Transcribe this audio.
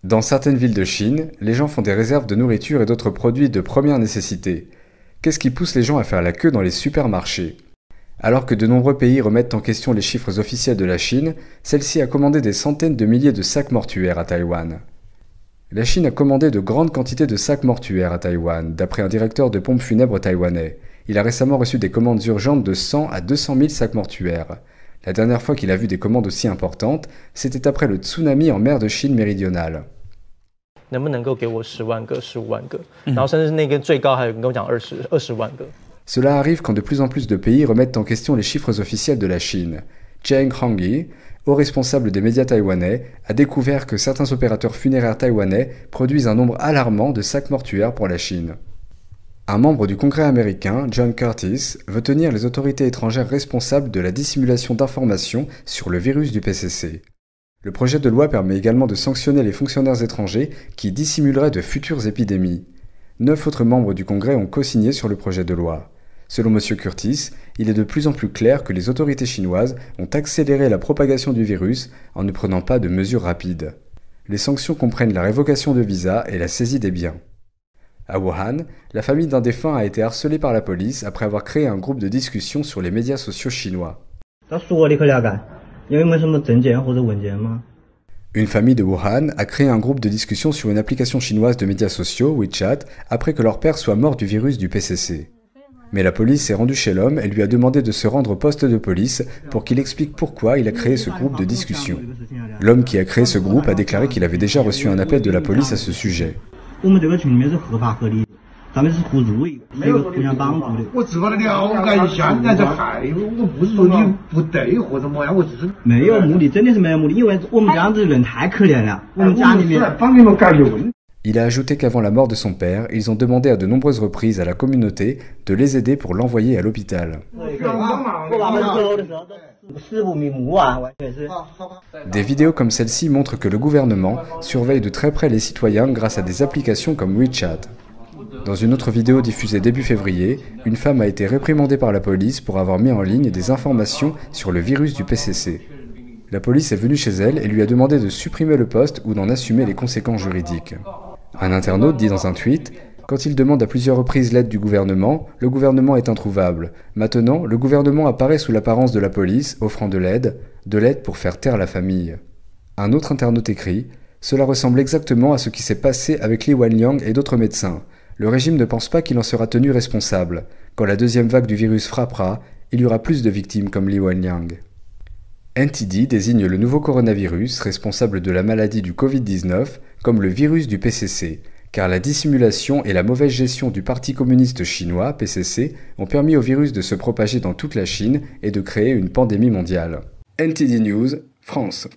Dans certaines villes de Chine, les gens font des réserves de nourriture et d'autres produits de première nécessité. Qu'est-ce qui pousse les gens à faire la queue dans les supermarchés? Alors que de nombreux pays remettent en question les chiffres officiels de la Chine, celle-ci a commandé des centaines de milliers de sacs mortuaires à Taïwan. La Chine a commandé de grandes quantités de sacs mortuaires à Taïwan, d'après un directeur de pompes funèbres taïwanais. Il a récemment reçu des commandes urgentes de 100 à 200 000 sacs mortuaires. La dernière fois qu'il a vu des commandes aussi importantes, c'était après le tsunami en mer de Chine méridionale. Cela arrive quand de plus en plus de pays remettent en question les chiffres officiels de la Chine. Cheng Hongyi, haut responsable des médias taïwanais, a découvert que certains opérateurs funéraires taïwanais produisent un nombre alarmant de sacs mortuaires pour la Chine. Un membre du Congrès américain, John Curtis, veut tenir les autorités étrangères responsables de la dissimulation d'informations sur le virus du PCC. Le projet de loi permet également de sanctionner les fonctionnaires étrangers qui dissimuleraient de futures épidémies. 9 autres membres du Congrès ont co-signé sur le projet de loi. Selon M. Curtis, il est de plus en plus clair que les autorités chinoises ont accéléré la propagation du virus en ne prenant pas de mesures rapides. Les sanctions comprennent la révocation de visas et la saisie des biens. À Wuhan, la famille d'un défunt a été harcelée par la police après avoir créé un groupe de discussion sur les médias sociaux chinois. Une famille de Wuhan a créé un groupe de discussion sur une application chinoise de médias sociaux, WeChat, après que leur père soit mort du virus du PCC. Mais la police s'est rendue chez l'homme et lui a demandé de se rendre au poste de police pour qu'il explique pourquoi il a créé ce groupe de discussion. L'homme qui a créé ce groupe a déclaré qu'il avait déjà reçu un appel de la police à ce sujet. Il a ajouté qu'avant la mort de son père, ils ont demandé à de nombreuses reprises à la communauté de les aider pour l'envoyer à l'hôpital. Des vidéos comme celle-ci montrent que le gouvernement surveille de très près les citoyens grâce à des applications comme WeChat. Dans une autre vidéo diffusée début février, une femme a été réprimandée par la police pour avoir mis en ligne des informations sur le virus du PCC. La police est venue chez elle et lui a demandé de supprimer le post ou d'en assumer les conséquences juridiques. Un internaute dit dans un tweet « Quand il demande à plusieurs reprises l'aide du gouvernement, le gouvernement est introuvable. Maintenant, le gouvernement apparaît sous l'apparence de la police, offrant de l'aide pour faire taire la famille. » Un autre internaute écrit « Cela ressemble exactement à ce qui s'est passé avec Li Wenliang et d'autres médecins. Le régime ne pense pas qu'il en sera tenu responsable. Quand la deuxième vague du virus frappera, il y aura plus de victimes comme Li Wenliang. » NTD désigne le nouveau coronavirus, responsable de la maladie du Covid-19, comme le virus du PCC, car la dissimulation et la mauvaise gestion du Parti communiste chinois, PCC, ont permis au virus de se propager dans toute la Chine et de créer une pandémie mondiale. NTD News, France.